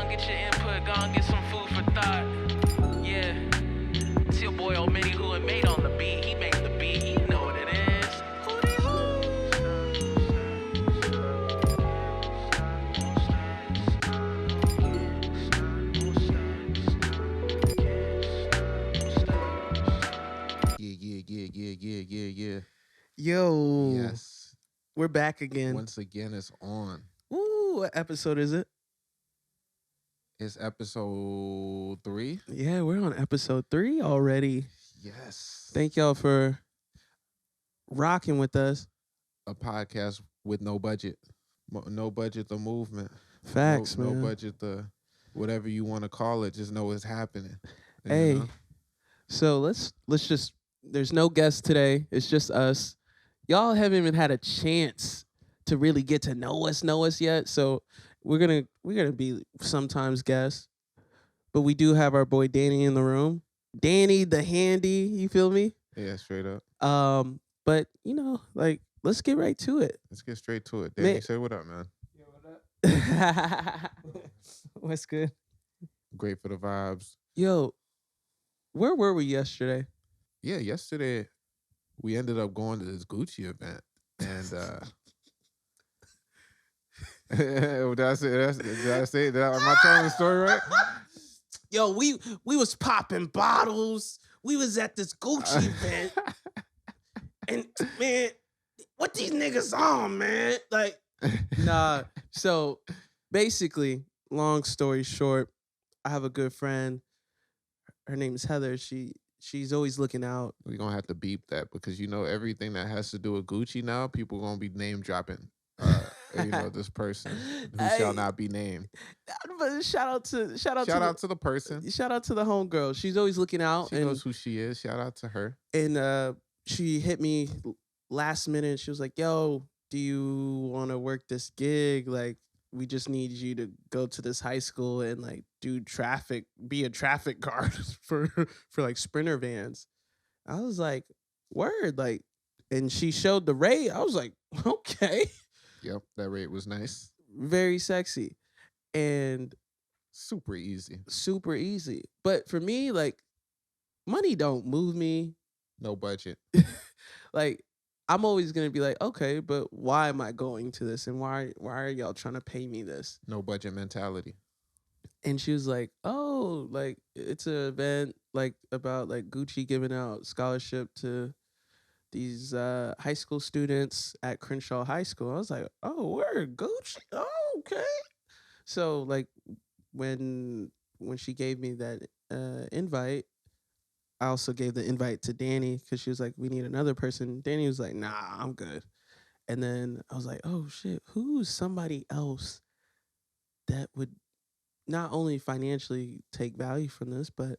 gon' get your input, gon' get some food for thought. Yeah, it's your boy Omenihu and Made on the beat. He made the beat, you know what it is. Hootie Yeah. Yo, Yes. we're back again. Once again, it's on. Ooh, what episode is it? It's episode 3. Yeah, we're on episode 3 already. Yes. Thank y'all for rocking with us. A podcast with no budget. No budget, the movement. Facts, no man. budget, the whatever you want to call it. Just know it's happening. You Hey, know? so let's just. There's no guest today. It's just us. Y'all haven't even had a chance to really get to know us yet. So we're gonna be sometimes guests, but we do have our boy Danny in the room. Danny the handy, you feel me? Yeah, straight up. But you know, like, let's get right to it. Let's get straight to it. Danny, Man. say what up, man. Yo, what up? What's good? Great for the vibes. Yo, where were we yesterday? Yeah, yesterday we ended up going to this Gucci event. And am I telling the story right? Yo, we was popping bottles. We was at this Gucci event. And man, what these niggas on, man? Like, nah. So basically, long story short, I have a good friend. Her name is Heather. She's always looking out. We're going to have to beep that because, you know, everything that has to do with Gucci now, people going to be name dropping, this person who shall not be named. But shout out to the person. Shout out to the homegirl. She's always looking out. She knows who she is. Shout out to her. And she hit me last minute. She was like, yo, do you want to work this gig? Like, we just need you to go to this high school and like be a traffic guard for like Sprinter vans. I was like, word, like, and she showed the rate. I was like, okay. Yep, that rate was nice. Very sexy. And super easy. But for me, like, money don't move me. No budget. Like, I'm always going to be like, okay, but why am I going to this? And why are y'all trying to pay me this? No budget mentality. And she was like, oh, like, it's an event like about like Gucci giving out scholarship to these high school students at Crenshaw High School. I was like, oh, word, Gucci? Oh, okay. So like when she gave me that invite, I also gave the invite to Danny because she was like, we need another person. Danny was like, nah, I'm good. And then I was like, oh, shit, who's somebody else that would not only financially take value from this, but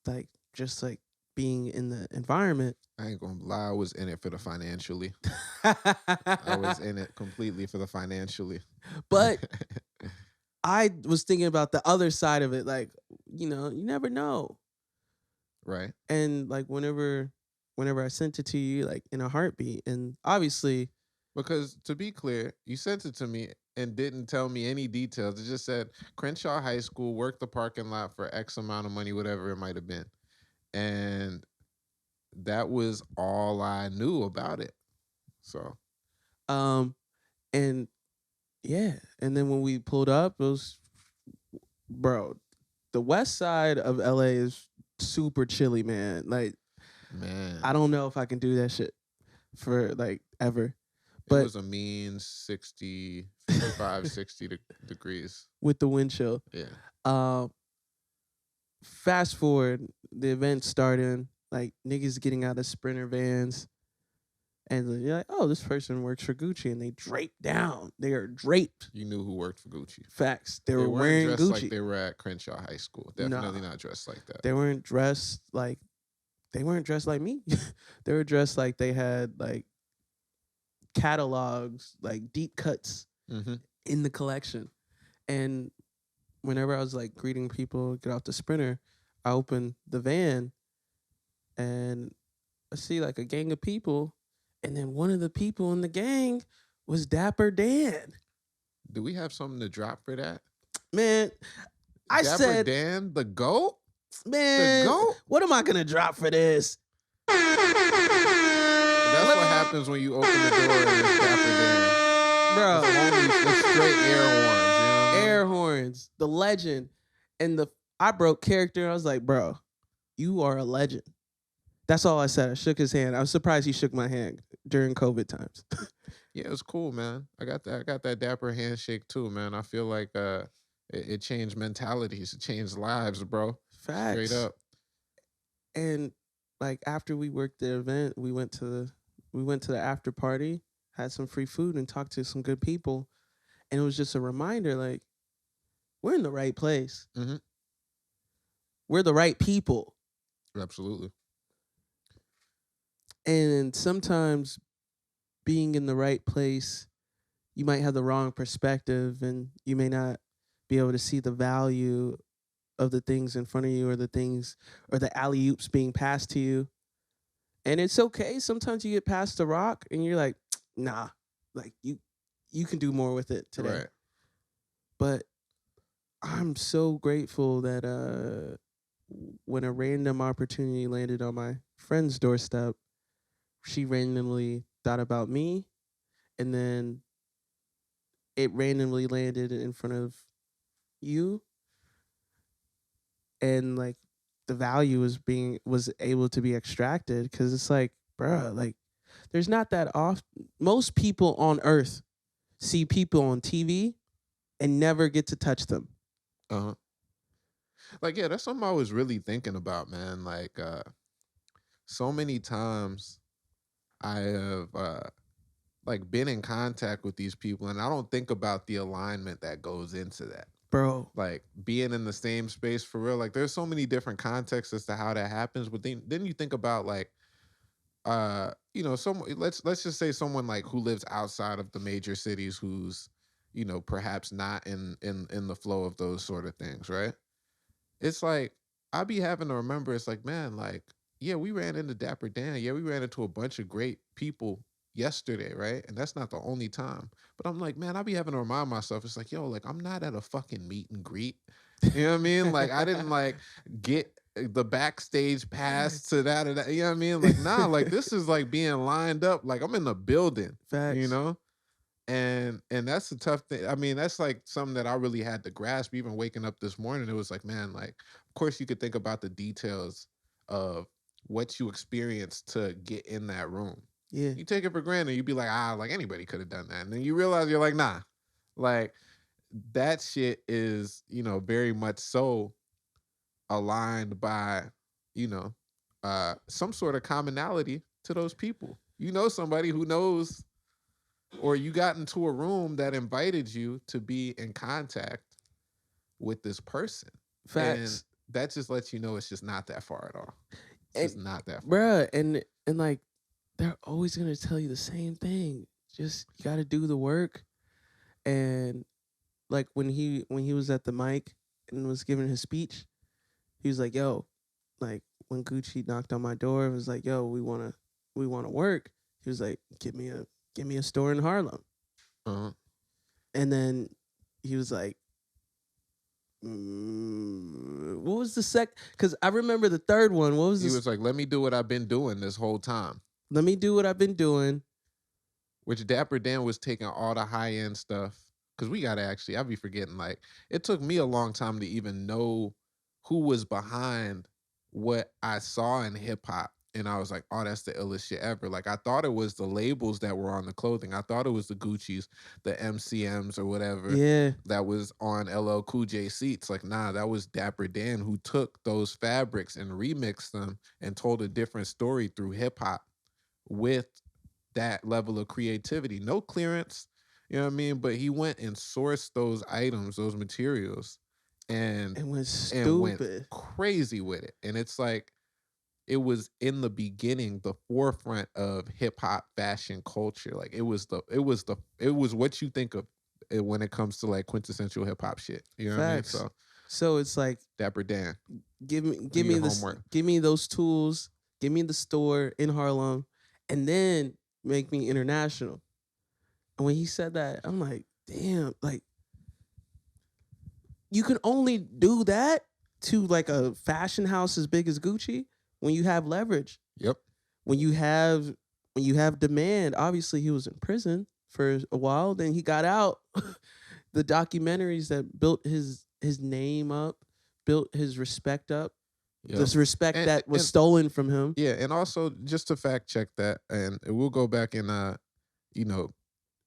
like just like being in the environment. I ain't gonna lie, I was in it for the financially. I was in it completely for the financially. But I was thinking about the other side of it. Like, you know, you never know. Right. And like whenever I sent it to you, like in a heartbeat, and obviously, because to be clear, you sent it to me and didn't tell me any details. It just said Crenshaw High School, worked the parking lot for X amount of money, whatever it might have been. And that was all I knew about it. So, and yeah, and then when we pulled up, it was, bro, the west side of LA is super chilly, man. Like, man, I don't know if I can do that shit for like ever. But it was a mean 55, 60 degrees with the wind chill. Yeah. Fast forward, the event started, like niggas getting out of Sprinter vans, and you're like, oh, this person works for Gucci, and they drape down. They are draped. You knew who worked for Gucci. Facts. They were wearing dressed Gucci. Like they were at Crenshaw High School. Definitely not dressed like that. They weren't dressed like me. They were dressed like they had like catalogs, like deep cuts in the collection. And whenever I was like greeting people get off the Sprinter, I opened the van and I see like a gang of people, and then one of the people in the gang was Dapper Dan. Do we have something to drop for that? Man, I Dapper said, Dan, the GOAT? man, GOAT? what am I gonna drop for this? That's what happens when you open the door and it's Dapper Dan. Bro, It's straight air horns, you know what I mean? air horns, the legend. And I broke character. I was like, bro, you are a legend. That's all I said. I shook his hand. I was surprised he shook my hand during COVID times. Yeah, it was cool, man. I got that Dapper handshake too, man. I feel like it changed mentalities, it changed lives, bro. Facts. Straight up. And like after we worked the event, we went to the after party, had some free food, and talked to some good people. And it was just a reminder, like, we're in the right place. Mm-hmm. We're the right people. Absolutely. And sometimes being in the right place, you might have the wrong perspective and you may not be able to see the value of the things in front of you or the alley-oops being passed to you. And it's okay. Sometimes you get past the rock and you're like, nah, like you can do more with it today. Right. But I'm so grateful that when a random opportunity landed on my friend's doorstep, she randomly thought about me, and then it randomly landed in front of you, and like the value was able to be extracted, because it's like, bruh, like there's not that often. Most people on earth see people on TV and never get to touch them. Uh-huh. Like, yeah, that's something I was really thinking about, man. Like, so many times I have like been in contact with these people, and I don't think about the alignment that goes into that. Bro, Like being in the same space for real. Like there's so many different contexts as to how that happens. But then you think about like let's just say someone like who lives outside of the major cities who's, perhaps not in the flow of those sort of things, right? It's like I be having to remember, it's like, man, like, yeah, we ran into Dapper Dan. Yeah, we ran into a bunch of great people yesterday, right? And that's not the only time. But I'm like, man, I be having to remind myself, it's like, yo, like, I'm not at a fucking meet and greet. You know what I mean? Like, I didn't like get the backstage pass to that or that. You know what I mean? Like, nah, like this is like being lined up. Like I'm in the building. facts. You know? And that's a tough thing. I mean, that's like something that I really had to grasp. Even waking up this morning, it was like, man, like, of course you could think about the details of what you experienced to get in that room. Yeah. You take it for granted. You'd be like, like anybody could have done that. And then you realize you're like, nah, like that shit is, very much so aligned by, some sort of commonality to those people. You know, somebody who knows, or you got into a room that invited you to be in contact with this person. Facts. And that just lets you know it's just not that far at all. It's just not that far. Bruh, and like they're always gonna tell you the same thing. Just you gotta do the work. And like when he was at the mic and was giving his speech, he was like, yo, like when Gucci knocked on my door and was like, yo, we wanna work. He was like, give me a store in Harlem. Uh-huh. And then he was like, what was the because I remember the third one. What was he was like, let me do what I've been doing this whole time. Let me do what I've been doing. Which Dapper Dan was taking all the high-end stuff. Because we got to actually, I'll be forgetting, like, it took me a long time to even know who was behind what I saw in hip-hop. And I was like, oh, that's the illest shit ever. Like, I thought it was the labels that were on the clothing. I thought it was the Gucci's, the MCMs or whatever. Yeah. That was on LL Cool J seats. Like, nah, that was Dapper Dan who took those fabrics and remixed them and told a different story through hip-hop with that level of creativity. No clearance, you know what I mean? But he went and sourced those items, those materials, and went stupid. Went crazy with it. And it's like, it was in the beginning, the forefront of hip hop fashion culture. Like it was what you think of when it comes to like quintessential hip hop shit. You know Facts. what I mean? So it's like Dapper Dan. Give me those tools, give me the store in Harlem, and then make me international. And when he said that, I'm like, damn, like you can only do that to like a fashion house as big as Gucci when you have leverage. Yep. When you have demand. Obviously, he was in prison for a while. Then he got out. The documentaries that built his name up, built his respect up. Yep. This respect And- that was and- stolen from him. Yeah, and also just to fact check that, and we'll go back and you know,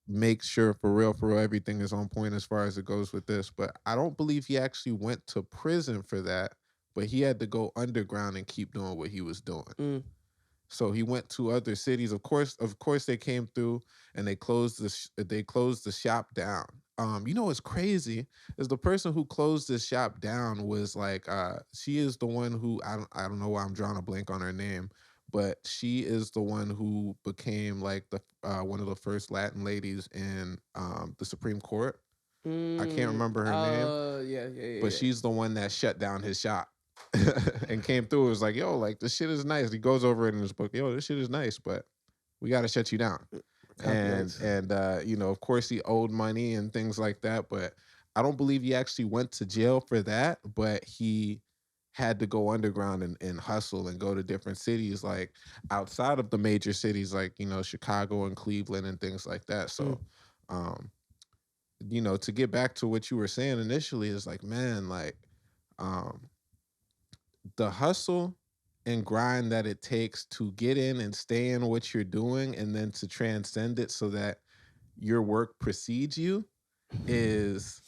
make sure for real everything is on point as far as it goes with this. But I don't believe he actually went to prison for that, but he had to go underground and keep doing what he was doing. Mm. So he went to other cities. Of course, they came through and they closed the shop down. You know what's crazy is the person who closed this shop down was like, she is the one who I don't know why I'm drawing a blank on her name, but she is the one who became like the one of the first Latin ladies in the Supreme Court. I can't remember her name. Yeah. But she's the one that shut down his shop. And came through. It was like, yo, like this shit is nice. He goes over it in his book. Yo, this shit is nice, but we got to shut you down. And you know, of course, he owed money and things like that. But I don't believe he actually went to jail for that. But he had to go underground and hustle and go to different cities, like outside of the major cities, like, you know, Chicago and Cleveland and things like that. So, you know, to get back to what you were saying initially is like, man, like, the hustle and grind that it takes to get in and stay in what you're doing and then to transcend it so that your work precedes you is,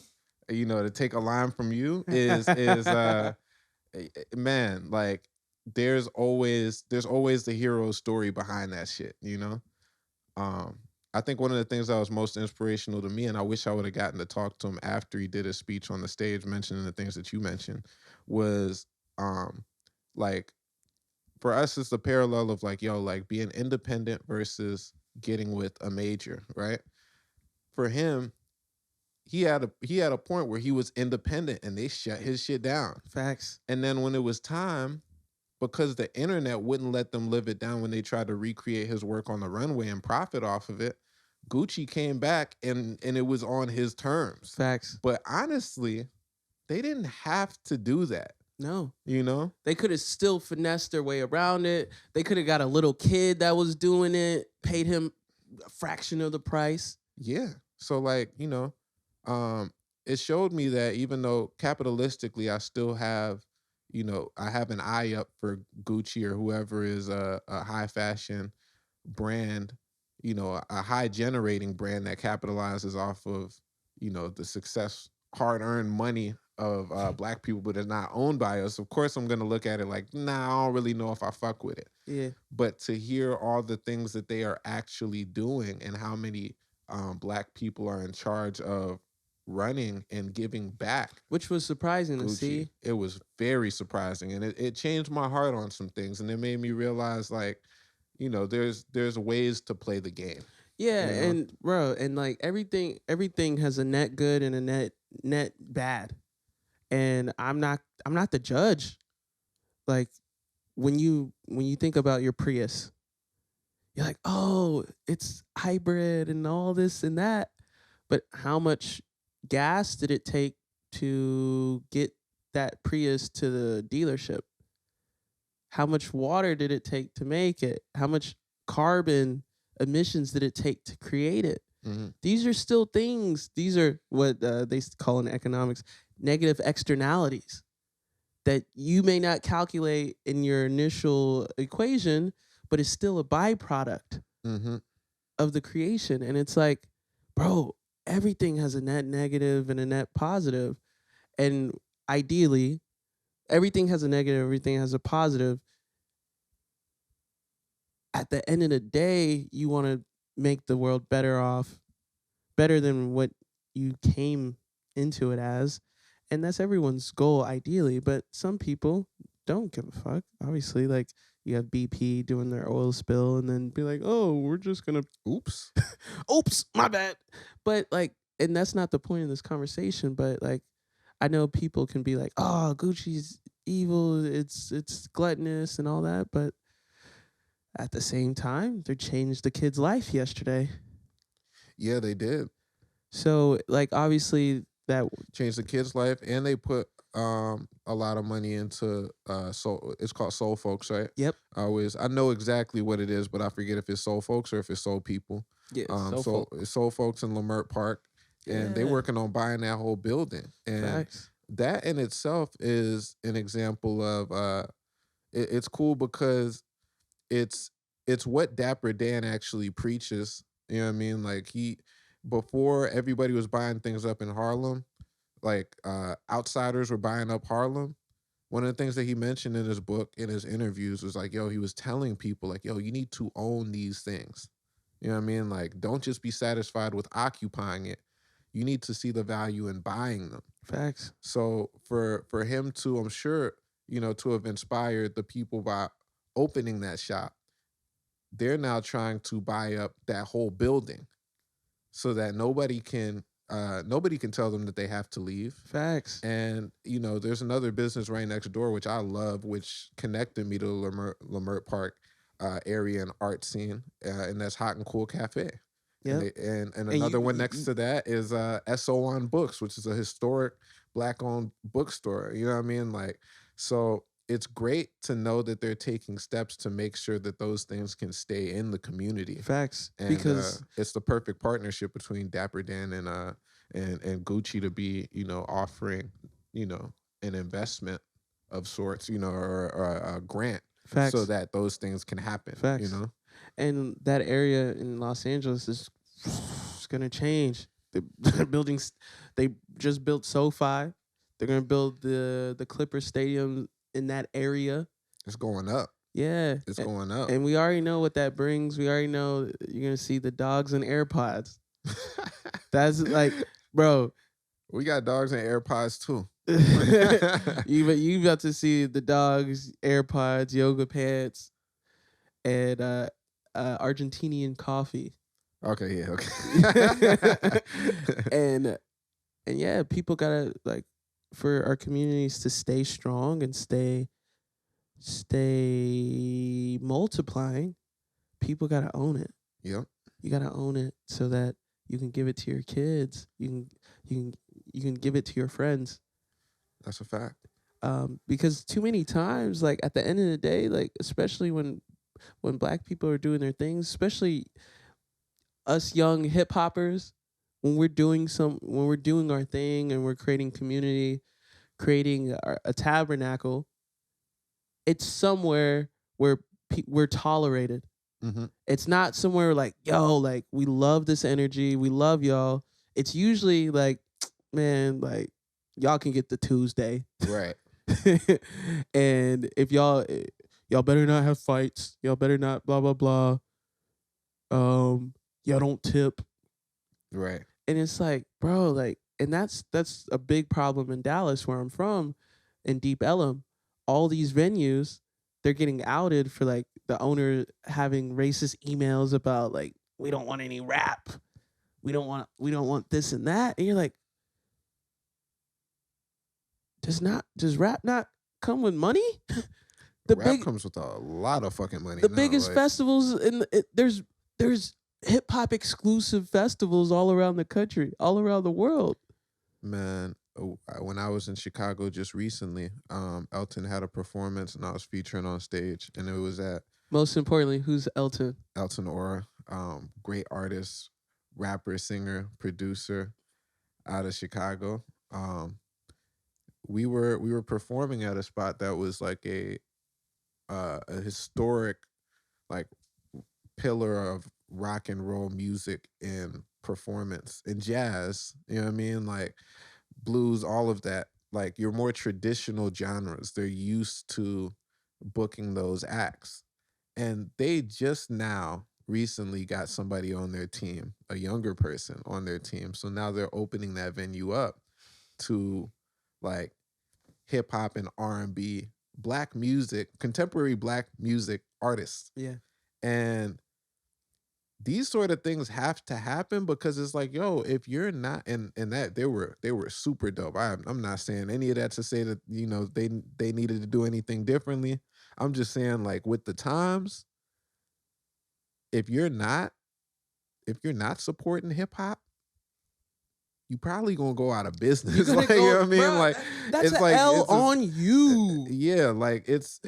you know, to take a line from you is man, like there's always the hero story behind that shit, you know? I think one of the things that was most inspirational to me, and I wish I would have gotten to talk to him after he did his speech on the stage mentioning the things that you mentioned, was like for us it's the parallel of like, yo, like being independent versus getting with a major, right? For him, he had a point where he was independent and they shut his shit down. Facts. And then when it was time, because the internet wouldn't let them live it down when they tried to recreate his work on the runway and profit off of it, Gucci came back and it was on his terms. Facts. But honestly, they didn't have to do that. No. You know? They could have still finessed their way around it. They could have got a little kid that was doing it, paid him a fraction of the price. Yeah. So like, you know, it showed me that even though capitalistically I still have, you know, I have an eye up for Gucci or whoever is a high fashion brand, you know, a high generating brand that capitalizes off of, you know, the success, hard earned money of black people, but is not owned by us. Of course, I'm going to look at it like, nah, I don't really know if I fuck with it. Yeah. But to hear all the things that they are actually doing and how many black people are in charge of running and giving back, which was surprising Gucci, to see. It was very surprising, and it changed my heart on some things, and it made me realize, like, you know, there's ways to play the game. Yeah, you know? and bro, and like everything has a net good and a net bad, and I'm not the judge. Like when you think about your Prius, you're like, oh, it's hybrid and all this and that, but how much gas did it take to get that Prius to the dealership? How much water did it take to make it? How much carbon emissions did it take to create it? Mm-hmm. These are still things. These are what they call in economics negative externalities that you may not calculate in your initial equation, but it's still a byproduct of the creation. And it's like, bro, everything has a net negative and a net positive. And ideally, everything has a negative, everything has a positive. At the end of the day, you want to make the world better off, better than what you came into it as. And that's everyone's goal, ideally. But some people don't give a fuck. Obviously, like you have BP doing their oil spill and then be like, oh, we're just going to, oops, my bad. But like, and that's not the point of this conversation. But like, I know people can be like, oh, Gucci's evil. It's gluttonous and all that. But at the same time, they changed the kid's life yesterday. Yeah, they did. So, like, obviously, That changed the kid's life, and they put a lot of money into soul. It's called Soul Folks, right? Yep. I know exactly what it is, but I forget if it's Soul Folks or if it's Soul People. Yeah. So it's Soul Folks in Lamert Park, and they Yeah. working on buying that whole building, and Facts. that in itself is an example of it's cool because it's what Dapper Dan actually preaches. You know what I mean? Like before everybody was buying things up in Harlem, like outsiders were buying up Harlem. One of the things that he mentioned in his book, in his interviews, was like, yo, he was telling people like, yo, you need to own these things. You know what I mean? Like, don't just be satisfied with occupying it. You need to see the value in buying them. Facts. So for him to, I'm sure, to have inspired the people by opening that shop, they're now trying to buy up that whole building so that nobody can tell them that they have to leave. Facts. And there's another business right next door which I love, which connected me to the Lamert Park area and art scene, and that's Hot and Cool Cafe. Yeah. And another one next to that is SO on Books, which is a historic Black-owned bookstore. You know what I mean? Like, so it's great to know that they're taking steps to make sure that those things can stay in the community. Facts. And Because it's the perfect partnership between Dapper Dan and Gucci to be, offering, an investment of sorts, or a grant. Facts. So that those things can happen. Facts. And that area in Los Angeles is gonna change. The buildings, they just built SoFi. They're gonna build the Clipper Stadium in that area. It's going up. Yeah, It's going up. And we already know what that brings. We already know you're gonna see the dogs and AirPods. That's like, bro. We got dogs and AirPods too. You about to see the dogs, AirPods, yoga pants, and Argentinian coffee. Okay, yeah, okay. and yeah, people gotta, like, for our communities to stay strong and stay multiplying, people gotta own it. Yep. You gotta own it so that you can give it to your kids. You can give it to your friends. That's a fact. Because too many times, like, at the end of the day, like, especially when Black people are doing their things, especially us young hip hoppers, when we're doing our thing and we're creating community, creating a tabernacle, it's somewhere where we're tolerated. Mm-hmm. It's not somewhere like, yo, like, we love this energy, we love y'all. It's usually like, man, like, y'all can get the Tuesday. Right. And if y'all better not have fights, y'all better not blah blah blah. Y'all don't tip. Right. And it's like, bro, like, and that's a big problem in Dallas, where I'm from, in Deep Ellum. All these venues, they're getting outed for, like, the owner having racist emails about, like, we don't want any rap. We don't want this and that. And you're like, does rap not come with money? Rap comes with a lot of fucking money. The biggest festivals there's hip hop exclusive festivals all around the country, all around the world. Man, when I was in Chicago just recently, Elton had a performance and I was featuring on stage, and it was at. Most importantly, who's Elton? Elton Ora, great artist, rapper, singer, producer, out of Chicago. We were performing at a spot that was like a historic, like, pillar of rock and roll music and performance and jazz. You know what I mean? Like blues, all of that. Like your more traditional genres, they're used to booking those acts, and they just now recently got somebody on their team, a younger person on their team. So now they're opening that venue up to, like, hip hop and R&B, Black music, contemporary Black music artists. Yeah. And these sort of things have to happen, because it's like, yo, if you're not, and that they were super dope. I'm not saying any of that to say that, they needed to do anything differently. I'm just saying, like, with the times, if you're not supporting hip hop, you probably gonna go out of You're business. gonna Like, you know go, what I mean? bruh, Like, that's it's an like L it's a, on you. yeah, like it's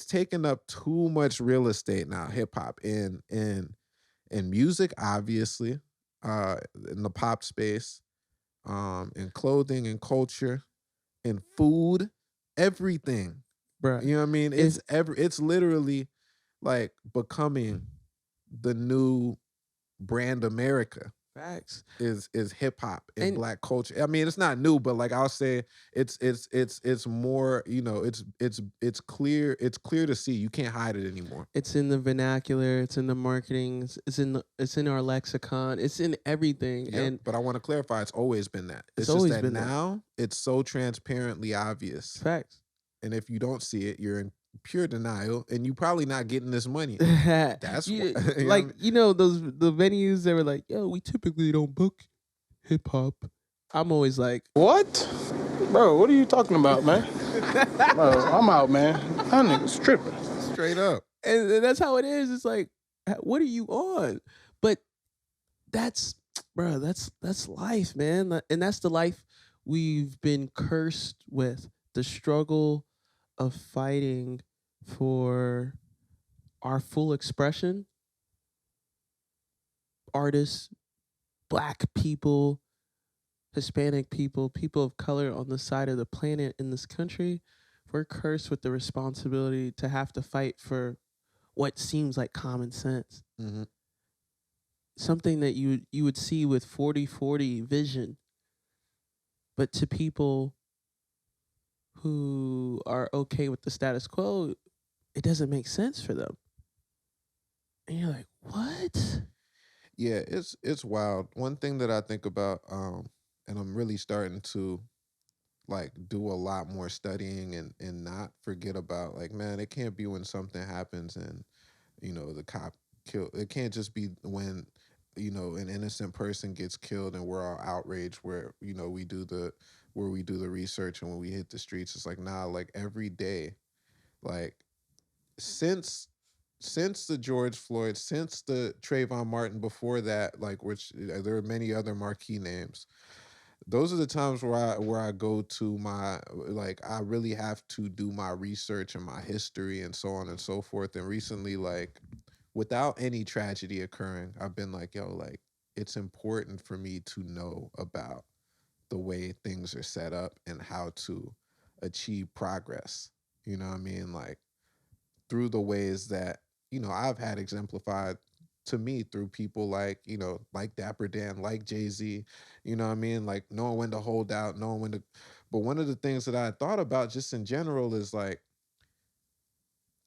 taking up too much real estate now. Hip hop in music, obviously, in the pop space, in clothing and culture, in food, everything. Bruh. You know what I mean? If It's literally like becoming the new brand America facts. is hip hop and And black culture. I mean, it's not new, but like I'll say it's more, you know, it's clear to see. You can't hide it anymore. it's in the vernacular, it's in the marketing, it's in our lexicon, it's in everything. Yeah, And but I want to clarify, it's always been that. it's It's just always that been that. now it's so transparently obvious. Facts. And if you don't see it, you're in pure denial, and you probably not getting this money. That's You- what, you know what I like, mean? you know, the venues that were like, yo, we typically don't book hip hop. I'm always like, What? Bro, what are you talking about, man? Bro, I'm out, man. That nigga's tripping. Straight up. and that's how it is. It's like, what are you on? But that's, bro, that's life, man. And that's the life we've been cursed with. The struggle of fighting for our full expression. Artists, black people, Hispanic people, people of color on the side of the planet in this country, we're cursed with the responsibility to have to fight for what seems like common sense. Mhm. Something that you would see with 40/40 vision. But to people who are okay with the status quo, it doesn't make sense for them. And you're like, what? Yeah, it's wild. One thing that I think about, and I'm really starting to like do a lot more studying and not forget about, like, man, it can't be when something happens and, you know, the cop kill. It can't just be when, you know, an innocent person gets killed and we're all outraged where, you know, we do the research, and when we hit the streets, it's like, nah, like every day, like since the George Floyd, since the Trayvon Martin, before that, like, which there are many other marquee names. Those are the times where I go to my, like, I really have to do my research and my history and so on and so forth. And recently, like, without any tragedy occurring, I've been like, yo, like, it's important for me to know about the way things are set up and how to achieve progress. You know what I mean? Like, through the ways that, you know, I've had exemplified to me through people like, you know, like Dapper Dan, like Jay-Z, you know what I mean? Like knowing when to hold out, knowing when to, but one of the things that I thought about just in general is like,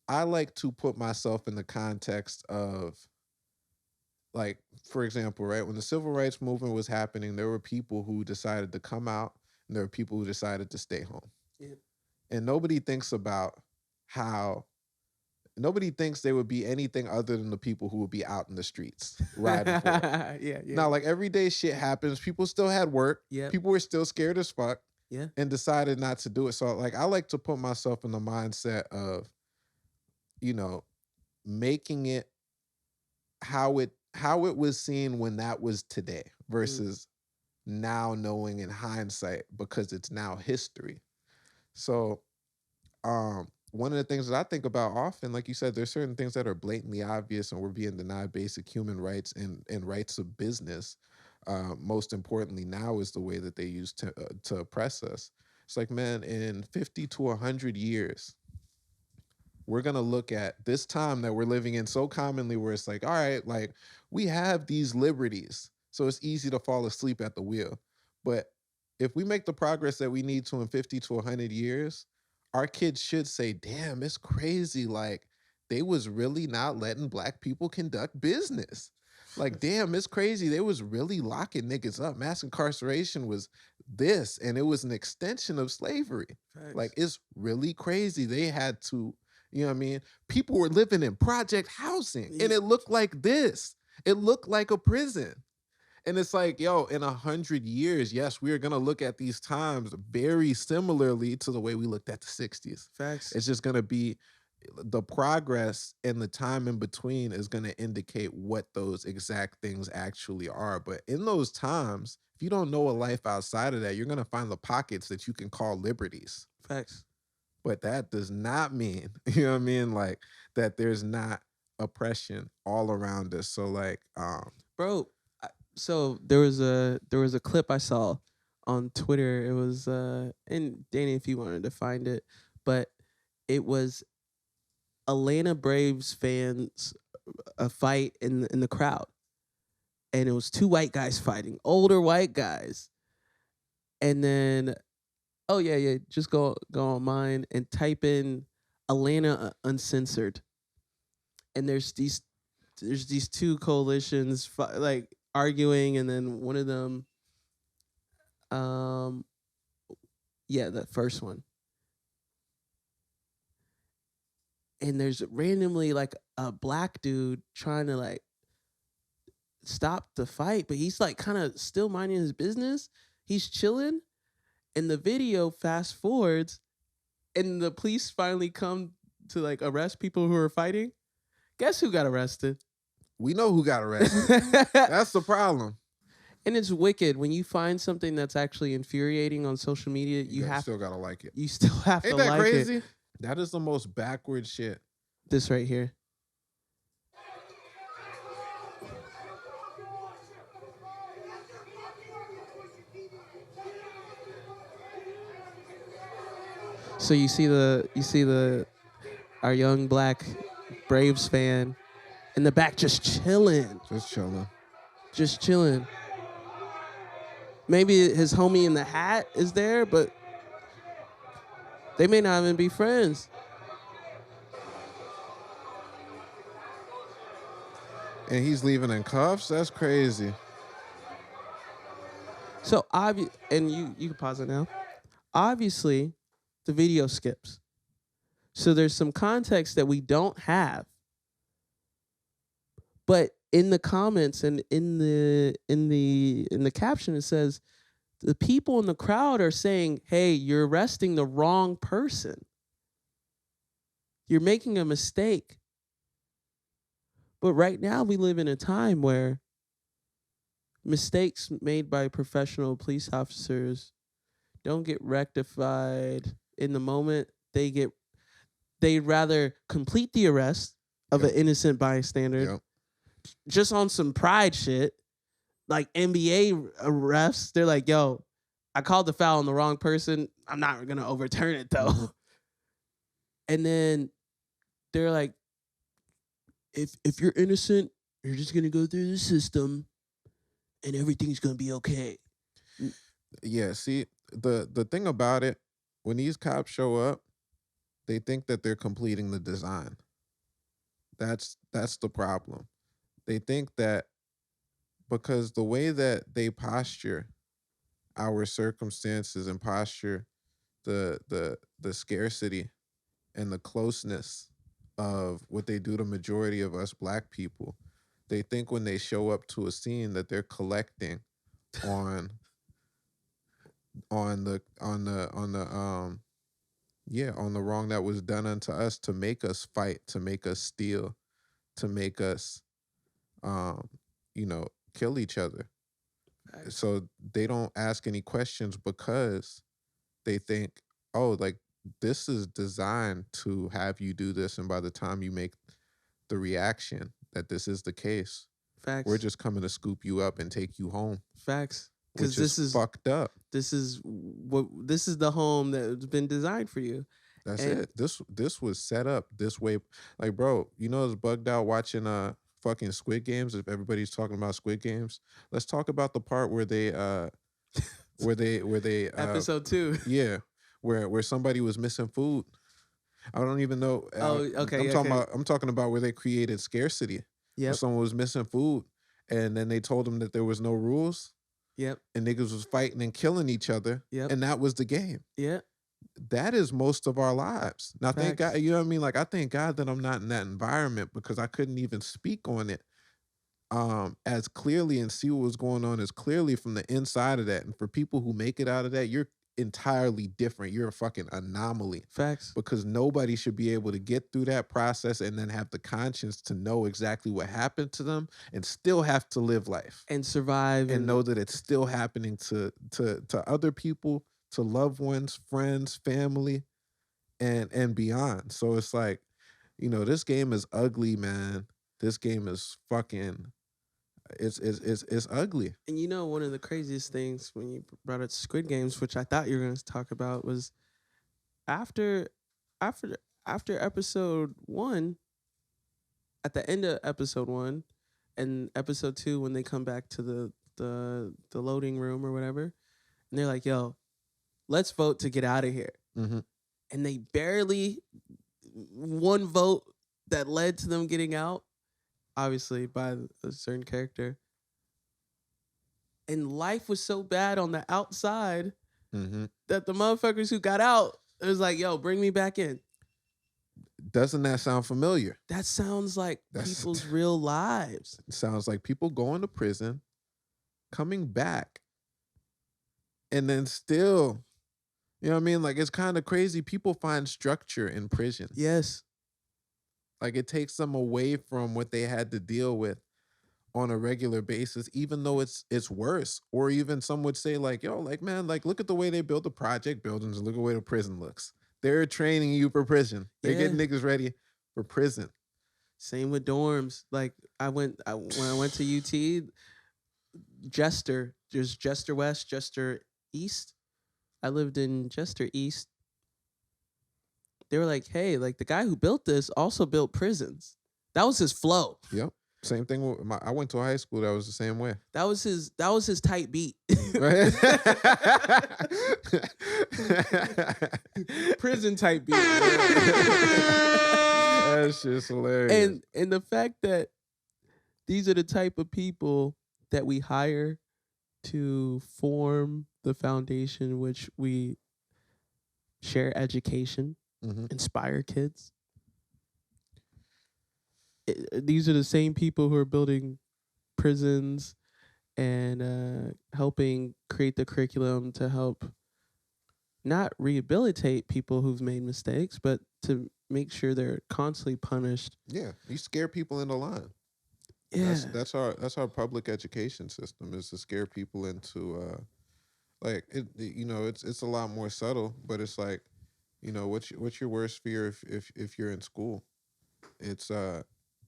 I like to put myself in the context of, like, for example, right, when the civil rights movement was happening, there were people who decided to come out and there were people who decided to stay home. Yeah. And nobody thinks about how, nobody thinks they would be anything other than the people who would be out in the streets riding for it. Yeah. Now, like, everyday shit happens. People still had work. Yeah. People were still scared as fuck. Yeah. And decided not to do it. So, like, I like to put myself in the mindset of, you know, making it how it was seen when that was today versus now knowing in hindsight, because it's now history. So, one of the things that I think about often, like you said, there's certain things that are blatantly obvious and we're being denied basic human rights and rights of business. Most importantly now is the way that they use to oppress us. It's like, man, in 50 to 100 years, we're going to look at this time that we're living in so commonly where it's like, all right, like, we have these liberties, so it's easy to fall asleep at the wheel. But if we make the progress that we need to in 50 to 100 years, our kids should say, damn, it's crazy. Like, they was really not letting black people conduct business. Like, damn, it's crazy. They was really locking niggas up. Mass incarceration was this, and it was an extension of slavery. Facts. Like, it's really crazy. They had to, you know what I mean? People were living in project housing, and it looked like this. It looked like a prison. And it's like, yo, in 100 years, yes, we are going to look at these times very similarly to the way we looked at the 60s. Facts. It's just going to be the progress and the time in between is going to indicate what those exact things actually are. But in those times, if you don't know a life outside of that, you're going to find the pockets that you can call liberties. Facts. But that does not mean, you know what I mean, like that there's not oppression all around us. So like, Bro, so there was a clip I saw on Twitter. It was and Danny, if you wanted to find it, but it was Atlanta Braves fans a fight in the crowd, and it was two white guys fighting, older white guys, and then oh yeah, just go on mine and type in Atlanta Uncensored, and there's these two coalitions like arguing, and then one of them, yeah, the first one, and there's randomly like a black dude trying to like stop the fight, but he's like kind of still minding his business. He's chilling, and the video fast forwards, and the police finally come to like arrest people who are fighting. Guess who got arrested? we know who got arrested. That's the problem. And it's wicked when you find something that's actually infuriating on social media. You still gotta like it. You still have Ain't to that like crazy? it. That is the most backward shit. This right here. So you see our young black Braves fan in the back just chilling. Just chilling. Maybe his homie in the hat is there, but they may not even be friends. And he's leaving in cuffs? That's crazy. So and you can pause it now. Obviously, the video skips. So there's some context that we don't have. But in the comments and in the caption, it says the people in the crowd are saying, "Hey, you're arresting the wrong person. You're making a mistake." But right now we live in a time where mistakes made by professional police officers don't get rectified in the moment. They'd rather complete the arrest of an innocent bystander just on some pride shit, like NBA refs. They're like, yo, I called the foul on the wrong person. I'm not going to overturn it, though. Mm-hmm. And then they're like, if you're innocent, you're just going to go through the system and everything's going to be okay. Yeah, see, the thing about it, when these cops show up, they think that they're completing the design. That's the problem. They think that because the way that they posture our circumstances and posture the scarcity and the closeness of what they do to majority of us black people, they think when they show up to a scene that they're collecting on the wrong that was done unto us, to make us fight, to make us steal, to make us kill each other. So they don't ask any questions because they think, oh, like this is designed to have you do this, and by the time you make the reaction that this is the case, facts, we're just coming to scoop you up and take you home. Facts. Because this is fucked up. This is the home that's been designed for you. That's it. This was set up this way. Like, bro, you know, it's bugged out watching fucking Squid Games. If everybody's talking about Squid Games, let's talk about the part where they episode 2. Yeah, where somebody was missing food. I don't even know. Okay. I'm talking about where they created scarcity. Yeah. Someone was missing food, and then they told them that there was no rules. Yep. And niggas was fighting and killing each other. Yep. And that was the game. Yeah. That is most of our lives. Now, Facts. thank God, you know what I mean? Like, I thank God that I'm not in that environment, because I couldn't even speak on it as clearly and see what was going on as clearly from the inside of that. And for people who make it out of that, you're entirely different. You're a fucking anomaly. Facts. Because nobody should be able to get through that process and then have the conscience to know exactly what happened to them and still have to live life And survive. and know that it's still happening to other people, to loved ones, friends, family, and beyond. So it's like, you know, this game is ugly, man. This game is fucking, it's ugly. And you know, one of the craziest things when you brought up Squid Games, which I thought you were going to talk about, was after episode 1, at the end of episode 1 and episode 2, when they come back to the loading room or whatever, and they're like, "Yo, let's vote to get out of here." Mm-hmm. And they barely one vote that led to them getting out, obviously by a certain character. And life was so bad on the outside that the motherfuckers who got out, it was like, "Yo, bring me back in." Doesn't that sound familiar? That sounds like people's real lives. It sounds like people going to prison, coming back, and then still, you know what I mean? Like, it's kind of crazy. People find structure in prison. Yes. Like, it takes them away from what they had to deal with on a regular basis, even though it's worse. Or even some would say, like, yo, like, man, like, look at the way they build the project buildings and look at the way the prison looks. They're training you for prison. They're getting niggas ready for prison. Same with dorms. Like, when I went to UT, Jester, there's Jester West, Jester East. I lived in Jester East. They were like, "Hey, like, the guy who built this also built prisons." That was his flow. Yep. Same thing with I went to a high school that was the same way. That was his tight beat. Right? Prison type beat. That shit's hilarious. And the fact that these are the type of people that we hire to form the foundation which we share education, inspire kids. These are the same people who are building prisons and helping create the curriculum to help not rehabilitate people who've made mistakes, but to make sure they're constantly punished. Yeah, you scare people into line. Yeah, that's our public education system, is to scare people into like it. You know, it's a lot more subtle, but it's like, you know, what's your worst fear if you're in school? It's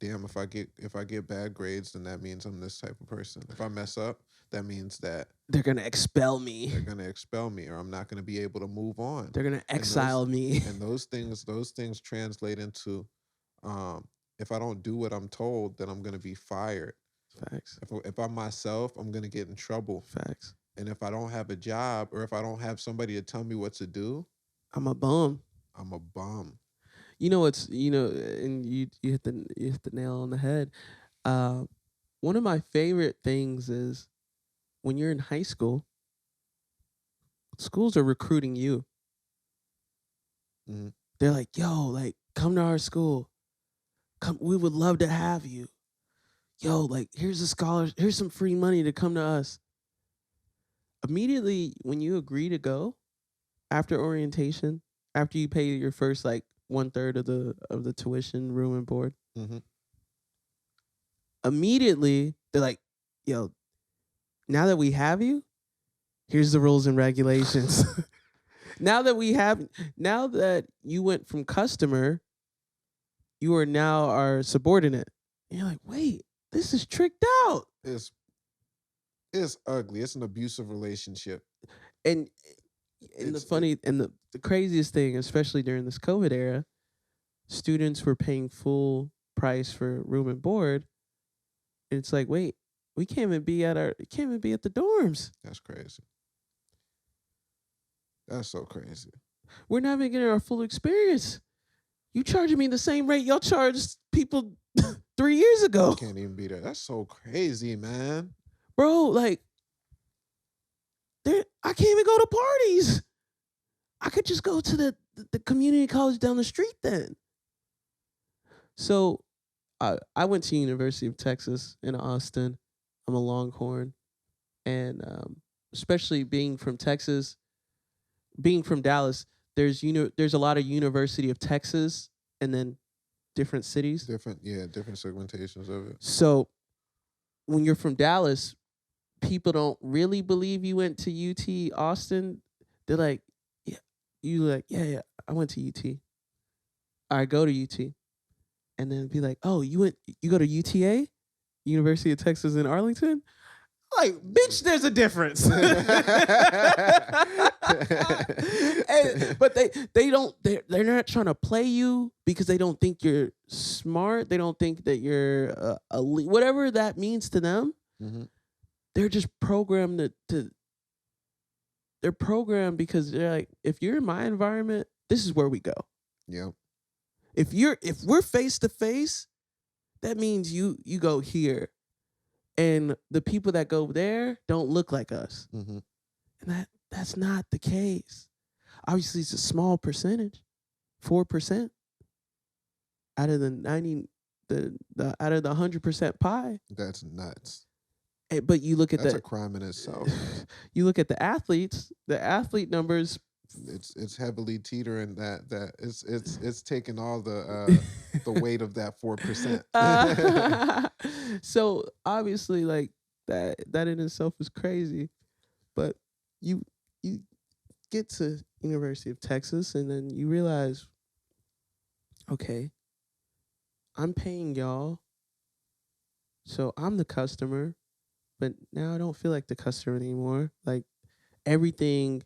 damn, if I get bad grades, then that means I'm this type of person. If I mess up, that means that they're gonna expel me. They're gonna expel me, or I'm not gonna be able to move on. They're gonna exile me. And those things translate into, if I don't do what I'm told, then I'm gonna be fired. Facts. If I'm myself, I'm gonna get in trouble. Facts. And if I don't have a job, or if I don't have somebody to tell me what to do, I'm a bum. I'm a bum. You know, and you hit the nail on the head. One of my favorite things is when you're in high school, schools are recruiting you. Mm-hmm. They're like, "Yo, like, come to our school. Come, we would love to have you. Yo, like, here's a scholarship. Here's some free money to come to us." Immediately, when you agree to go, after orientation, after you pay your first, like, 1/3 of the tuition, room and board. Immediately, they're like, "Yo, now that we have you, here's the rules and regulations." Now that you went from customer, you are now our subordinate. And you're like, "Wait, this is tricked out." It's ugly. It's an abusive relationship. And the craziest thing, especially during this COVID era, students were paying full price for room and board. And it's like, wait, we can't even be at the dorms. That's crazy. That's so crazy. We're not even getting our full experience. You charging me the same rate y'all charged people 3 years ago. Can't even be there. That's so crazy, man. Bro, like, I can't even go to parties. I could just go to the community college down the street then. So I went to University of Texas in Austin. I'm a Longhorn. And especially being from Texas, being from Dallas, there's a lot of University of Texas and then different cities. Different segmentations of it. So when you're from Dallas, people don't really believe you went to UT Austin. They're like, yeah, I went to UT. I go to UT. And then be like, oh, you go to UTA? University of Texas in Arlington? Like, bitch, there's a difference. But they're not trying to play you because they don't think you're smart. They don't think that you're elite, whatever that means to them. Mm-hmm. They're just programmed they're programmed because they're like, if you're in my environment, this is where we go. Yep. If we're face to face, that means you go here. And the people that go there don't look like us. Mm-hmm. And that's not the case. Obviously, it's a small percentage, 4% out of the 90, out of the 100% pie. That's nuts. But you look at that's a crime in itself. You look at the athletes. The athlete numbers. It's heavily teetering that it's taking all the weight of that 4%. So obviously, like that in itself is crazy, but you get to University of Texas and then you realize, okay, I'm paying y'all, so I'm the customer, but now I don't feel like the customer anymore. Like everything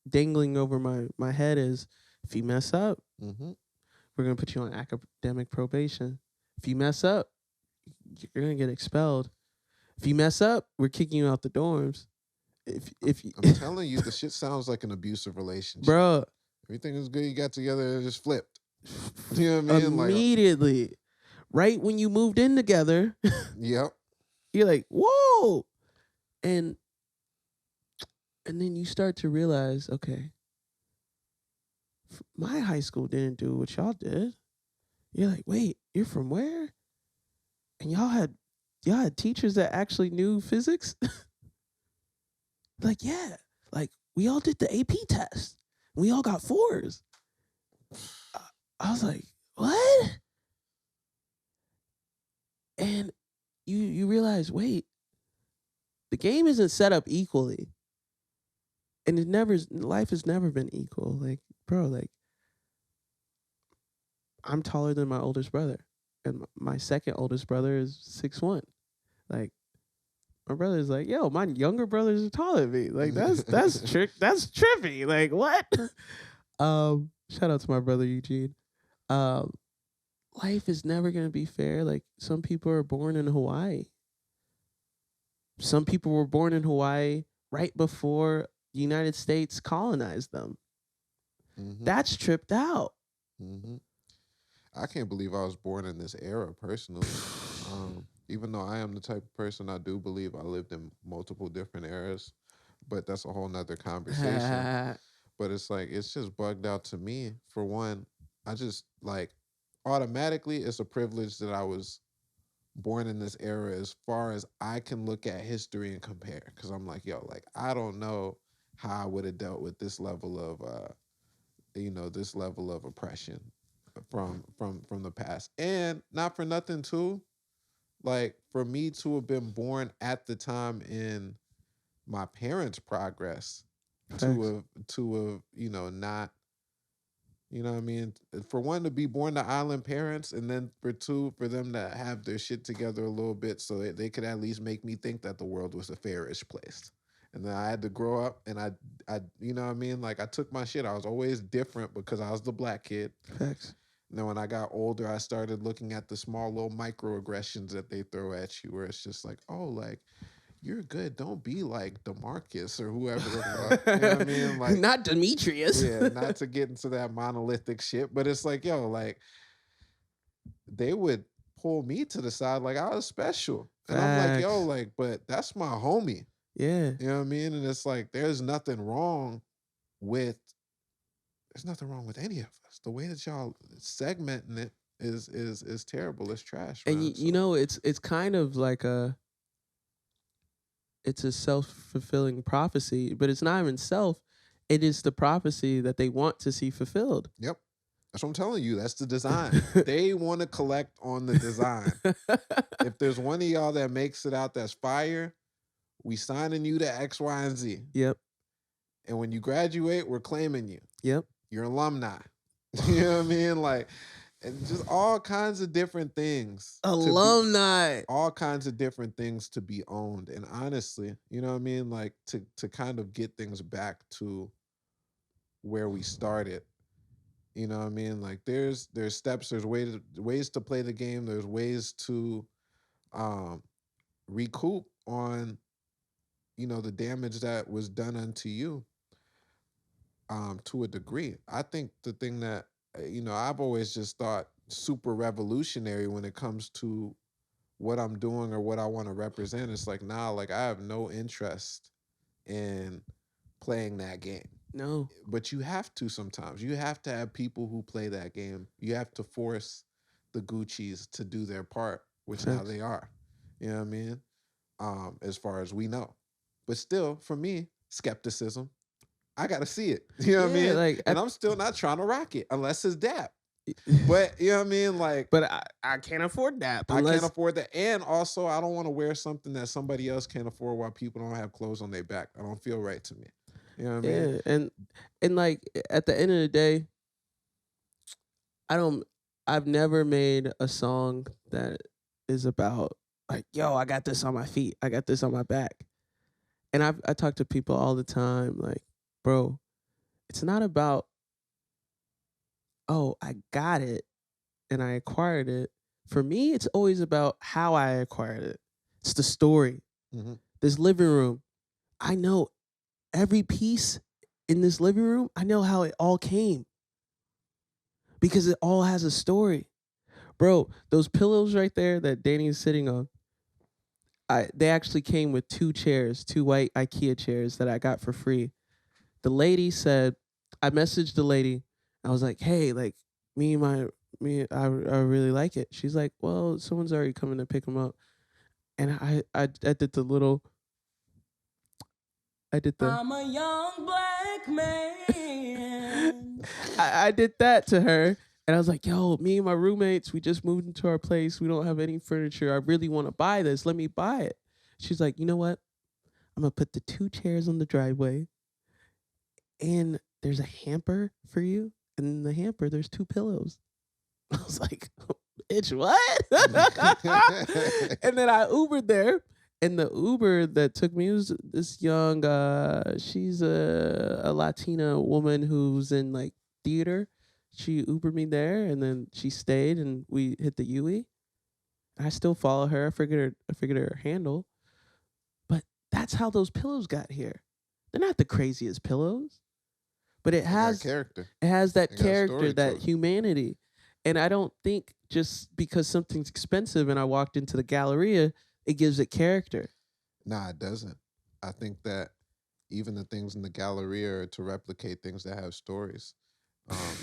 dangling over my head is, if you mess up, mm-hmm. we're going to put you on academic probation. If you mess up, you're going to get expelled. If you mess up, we're kicking you out the dorms. If you, I'm telling you, the shit sounds like an abusive relationship. Bro. Everything was good, you got together, and it just flipped. You know what I mean? Immediately. Right when you moved in together. Yep. You're like, whoa. And then you start to realize, okay, my high school didn't do what y'all did. You're like, wait, you're from where? And y'all had teachers that actually knew physics? Like, yeah. Like, we all did the AP test. We all got 4s. I was like, what? And you realize, wait, the game isn't set up equally. And life has never been equal. Like, bro, like, I'm taller than my oldest brother. And my second oldest brother is 6'1". Like, my brother's like, yo, my younger brothers are taller than me. Like, that's trippy. Like, what? Shout out to my brother Eugene. Life is never gonna be fair. Like, some people are born in Hawaii. Some people were born in Hawaii right before the United States colonized them. Mm-hmm. That's tripped out. Mm-hmm. I can't believe I was born in this era personally. Even though I am the type of person, I do believe I lived in multiple different eras, but that's a whole nother conversation. But it's like, it's just bugged out to me. For one, I just like automatically it's a privilege that I was born in this era as far as I can look at history and compare. Cause I'm like, yo, like, I don't know how I would have dealt with this level of, this level of oppression from the past. And not for nothing too, like, for me to have been born at the time in my parents' progress, to have, not, you know what I mean? For one, to be born to island parents, and then for two, for them to have their shit together a little bit so that they could at least make me think that the world was a fairish place. And then I had to grow up, and I you know what I mean? Like, I took my shit. I was always different because I was the black kid. Facts. And then when I got older, I started looking at the small little microaggressions that they throw at you, where it's just like, oh, like, you're good. Don't be like DeMarcus or whoever the fuck. You know what I mean? Like, not Demetrius. Yeah, not to get into that monolithic shit, but it's like, yo, like, they would pull me to the side like I was special. And I'm like, yo, like, but that's my homie. Yeah. You know what I mean? And it's like, there's nothing wrong with any of us. The way that y'all segmenting it is terrible. It's trash. And it's kind of like it's a self-fulfilling prophecy, but it's not even self. it is the prophecy that they want to see fulfilled. Yep. That's what I'm telling you. That's the design. They want to collect on the design. If there's one of y'all that makes it out that's fire, we signing you to X, Y, and Z. Yep. And when you graduate, we're claiming you. Yep. You're alumni. You know what I mean? Like, and just all kinds of different things. Alumni. All kinds of different things to be owned. And honestly, you know what I mean? Like to kind of get things back to where we started. You know what I mean? Like there's steps, there's ways to play the game, there's ways to recoup on, you know, the damage that was done unto you. To a degree. I think the thing that, you know, I've always just thought super revolutionary when it comes to what I'm doing or what I want to represent. It's like, nah, like I have no interest in playing that game. No. But you have to sometimes. You have to have people who play that game. You have to force the Gucci's to do their part, which now they are. You know what I mean? As far as we know. But still, for me, skepticism. I gotta see it. You know what I mean? Like, and I'm still not trying to rock it unless it's Dap. But you know what I mean? Like, but I can't afford that. I can't afford that. And also I don't want to wear something that somebody else can't afford while people don't have clothes on their back. I don't feel right to me. You know what I mean? Yeah, and like at the end of the day, I've never made a song that is about like, yo, I got this on my feet. I got this on my back. And I talk to people all the time, like, bro, it's not about, oh, I got it and I acquired it. For me, it's always about how I acquired it. It's the story. Mm-hmm. This living room, I know every piece in this living room, I know how it all came. Because it all has a story. Bro, those pillows right there that Danny is sitting on, they actually came with 2 chairs, 2 white IKEA chairs that I got for free. The lady said, I messaged the lady. I was like, hey, like I really like it. She's like, well, someone's already coming to pick them up. And I did the little, I'm a young black man. I did that to her. And I was like, yo, me and my roommates, we just moved into our place. We don't have any furniture. I really want to buy this. Let me buy it. She's like, you know what? I'm going to put the 2 chairs on the driveway. And there's a hamper for you. And in the hamper, there's 2 pillows. I was like, bitch, what? And then I Ubered there. And the Uber that took me was this young, she's a Latina woman who's in like theater. She Ubered me there, and then she stayed, and we hit the UE. I still follow her. I figured her handle. But that's how those pillows got here. They're not the craziest pillows, but it has character. It has that story character, that to it. humanity. And I don't think just because something's expensive and I walked into the Galleria, it gives it character. Nah, it doesn't. I think that even the things in the Galleria are to replicate things that have stories.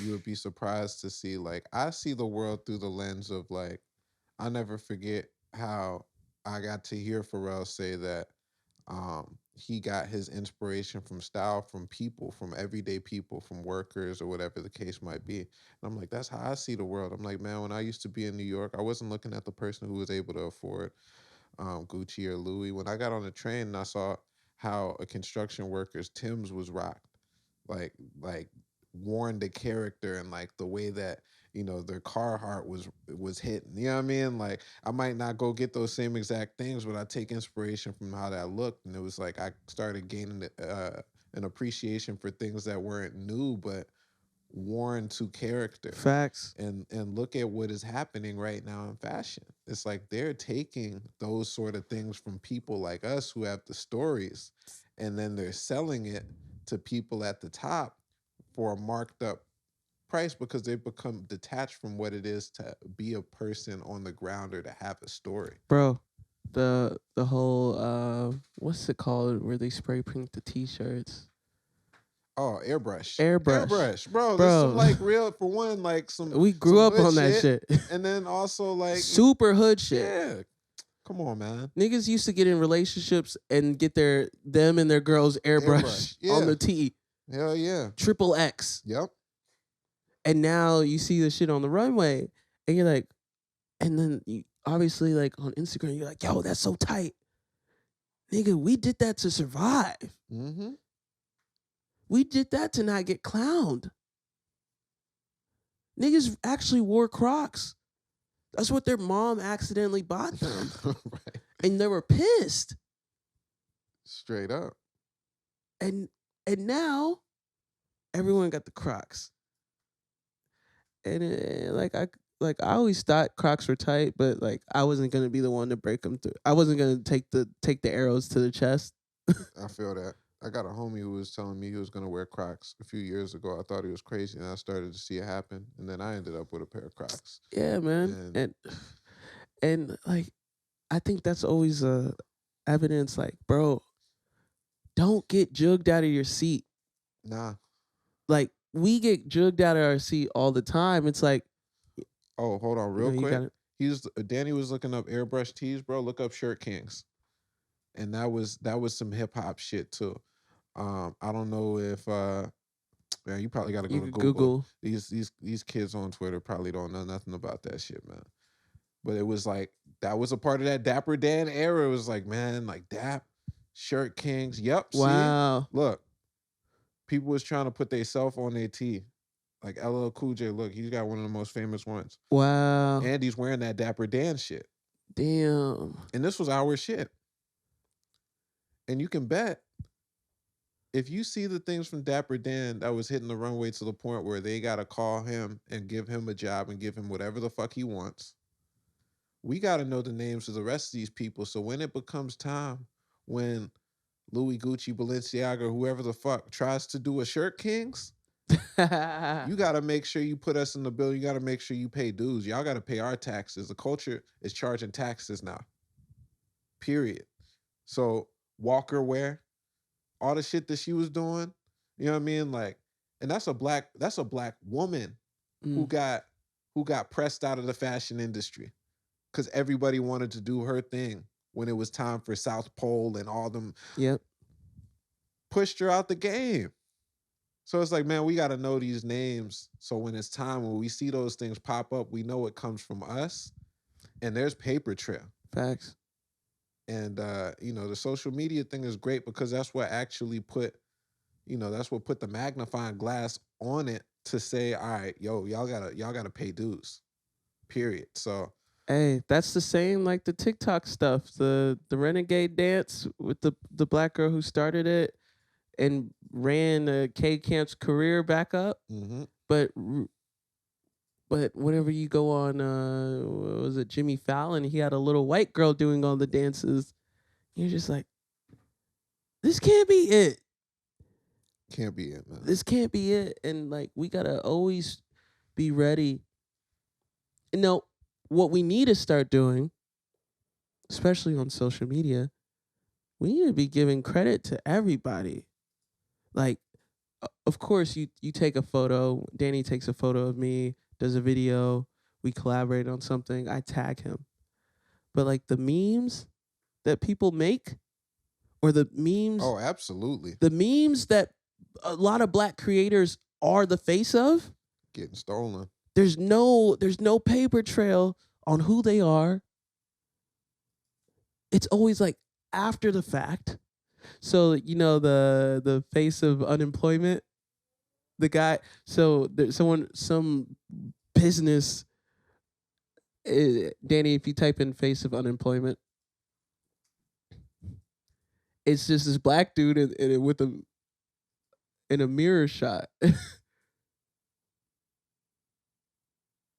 You would be surprised to see, like, I see the world through the lens of, like, I'll never forget how I got to hear Pharrell say that he got his inspiration from style from people, from everyday people, from workers or whatever the case might be. And I'm like, that's how I see the world. I'm like, man, when I used to be in New York, I wasn't looking at the person who was able to afford Gucci or Louis. When I got on the train and I saw how a construction worker's Tim's was rocked, like worn the character and like the way that, you know, their Carhartt was hitting. You know what I mean? Like, I might not go get those same exact things, but I take inspiration from how that looked. And it was like I started gaining an appreciation for things that weren't new, but worn to character. Facts. And look at what is happening right now in fashion. It's like they're taking those sort of things from people like us who have the stories, and then they're selling it to people at the top for a marked up price because they've become detached from what it is to be a person on the ground or to have a story. Bro, the whole what's it called where they spray paint the t-shirts? Oh, airbrush. Bro. This is some, like, real, for one, like some. We grew up on that shit. And then also like super hood shit. Yeah. Come on, man. Niggas used to get in relationships and get them and their girls airbrush Yeah. on the tee. Hell yeah. Triple X. Yep. And now you see the shit on the runway, and you're like, and then you obviously like on Instagram, you're like, yo, that's so tight. Nigga, we did that to survive. Mm-hmm. We did that to not get clowned. Niggas actually wore Crocs. That's what their mom accidentally bought them. Right. And they were pissed. Straight up. And now everyone got the Crocs. And I always thought Crocs were tight, but like I wasn't gonna be the one to break them through. I wasn't gonna take the arrows to the chest. I feel that. I got a homie who was telling me he was gonna wear Crocs a few years ago. I thought he was crazy, and I started to see it happen. And then I ended up with a pair of Crocs. Yeah, man. And like I think that's always evidence. Like, bro, don't get jugged out of your seat. Nah. Like we get jugged out of our seat all the time. It's like, oh, hold on, real you quick. Danny was looking up airbrush tees, bro. Look up Shirt Kings, and that was some hip hop shit too. I don't know if man, you probably got to go to Google. These kids on Twitter probably don't know nothing about that shit, man. But it was like that was a part of that Dapper Dan era. It was like, man, like Dap, Shirt Kings. Yep. wow. See? Look, people was trying to put they self on their tee. Like LL Cool J, look, he's got one of the most famous ones. Wow. And he's wearing that Dapper Dan shit. Damn. And this was our shit. And you can bet if you see the things from Dapper Dan that was hitting the runway to the point where they got to call him and give him a job and give him whatever the fuck he wants, we got to know the names of the rest of these people. So when it becomes time, when Louis, Gucci, Balenciaga, whoever the fuck tries to do a Shirt Kings, you got to make sure you put us in the bill. You got to make sure you pay dues. Y'all got to pay our taxes. The culture is charging taxes now. Period. So Walker wear, all the shit that she was doing, you know what I mean? Like, and that's a black woman who got pressed out of the fashion industry because everybody wanted to do her thing when it was time for South Pole and all them. Yep. Pushed her out the game. So it's like, man, we got to know these names. So when it's time, when we see those things pop up, we know it comes from us. And there's paper trail. Facts. And, the social media thing is great because that's what actually put the magnifying glass on it to say, all right, yo, y'all gotta pay dues. Period. So. Hey, that's the same like the TikTok stuff, the renegade dance with the black girl who started it and ran K Camp's career back up. Mm-hmm. But whenever you go on, what was it, Jimmy Fallon, he had a little white girl doing all the dances. You're just like, this can't be it. Can't be it, man. This can't be it. And like, we gotta always be ready. You know, what we need to start doing, especially on social media, we need to be giving credit to everybody. Like, of course, you take a photo. Danny takes a photo of me, does a video. We collaborate on something. I tag him. But like the memes that people make, or the memes. Oh, absolutely. The memes that a lot of black creators are the face of. Getting stolen. There's no paper trail on who they are. It's always like after the fact. So, the face of unemployment, the guy, so there's some business, Danny, if you type in face of unemployment, it's just this black dude in a mirror shot.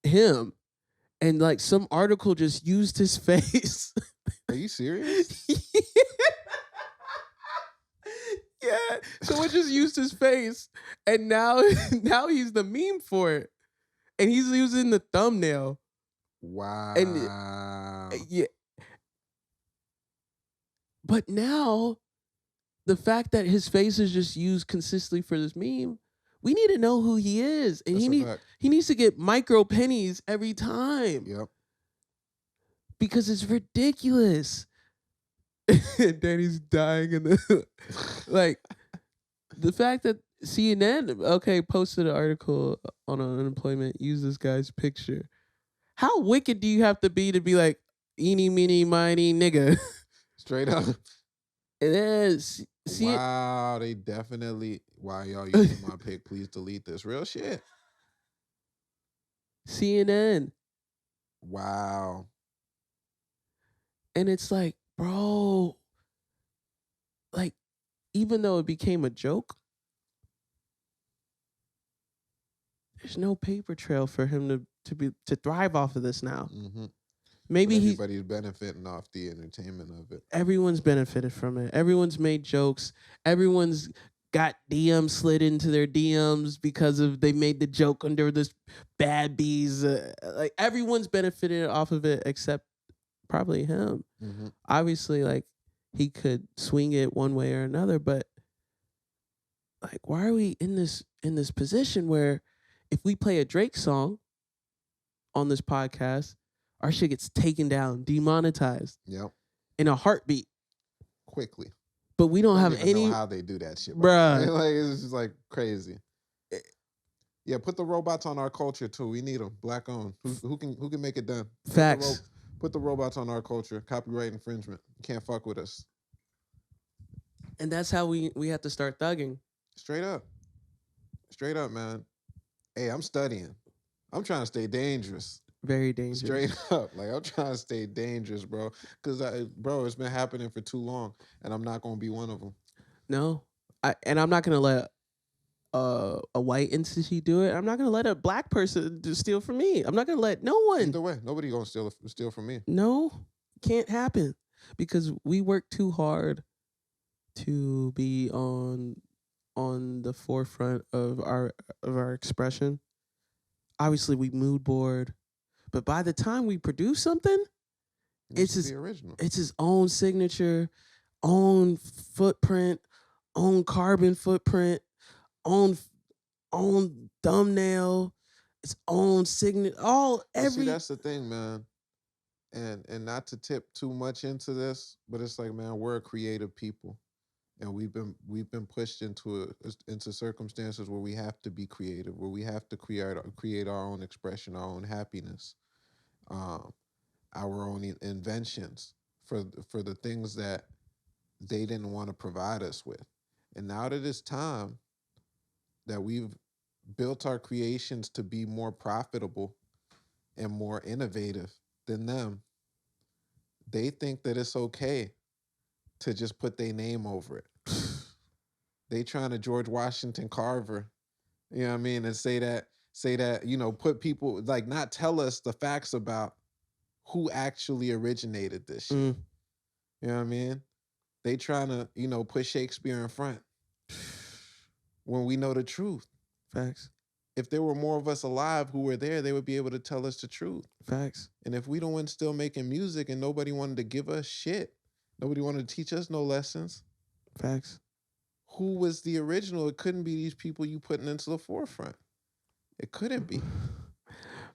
Him. And like some article just used his face. Are you serious? Yeah. Someone just used his face, and now he's the meme for it, and he's using the thumbnail. Wow. And yeah. But now, the fact that his face is just used consistently for this meme, we need to know who he is, and he needs to get micro pennies every time. Yep. Because it's ridiculous. Danny's dying in the like the fact that CNN, okay, posted an article on unemployment. Use this guy's picture. How wicked do you have to be like, eeny, meeny, miny, nigga? Straight up. It is. See, Wow, they definitely. Wow, y'all using my pic. Please delete this. Real shit. CNN. Wow. And it's like, bro, like, even though it became a joke, there's no paper trail for him to thrive off of this now. Mm-hmm. Maybe everybody's benefiting off the entertainment of it. Everyone's benefited from it. Everyone's made jokes. Everyone's got DMs slid into their DMs because of they made the joke under this bad bees. Like everyone's benefited off of it except probably him. Mm-hmm. Obviously, like he could swing it one way or another, but like, why are we in this position where if we play a Drake song on this podcast, our shit gets taken down, demonetized. Yep. In a heartbeat. Quickly. But we don't I have even any. know how they do that shit, bruh. Like it's just like crazy. Yeah, put the robots on our culture too. We need them. Black owned. Who can make it done? Facts. Put the robots on our culture. Copyright infringement. You can't fuck with us. And that's how we have to start thugging. Straight up. Straight up, man. Hey, I'm studying. I'm trying to stay dangerous. Very dangerous. Straight up. Like, I'm trying to stay dangerous, bro. Because, it's been happening for too long, and I'm not going to be one of them. No. And I'm not going to let a white entity do it. I'm not going to let a black person steal from me. I'm not going to let no one. Either way, nobody going to steal from me. No. Can't happen. Because we work too hard to be on the forefront of our expression. Obviously, we mood board. But by the time we produce something, it's his own signature, own footprint, own carbon footprint, own thumbnail, its own signature, See, that's the thing, man. And not to tip too much into this, but it's like, man, we're a creative people, and we've been pushed into circumstances where we have to be creative, where we have to create our own expression, our own happiness. Our own inventions for the things that they didn't want to provide us with. And now that it's time that we've built our creations to be more profitable and more innovative than them, they think that it's okay to just put their name over it. They trying to George Washington Carver, you know what I mean, and say that, put people, like, not tell us the facts about who actually originated this shit. You know what I mean? They trying to, put Shakespeare in front when we know the truth. Facts. If there were more of us alive who were there, they would be able to tell us the truth. Facts. And if we don't want still making music and nobody wanted to give us shit, nobody wanted to teach us no lessons. Facts. Who was the original? It couldn't be these people you putting into the forefront. It couldn't be.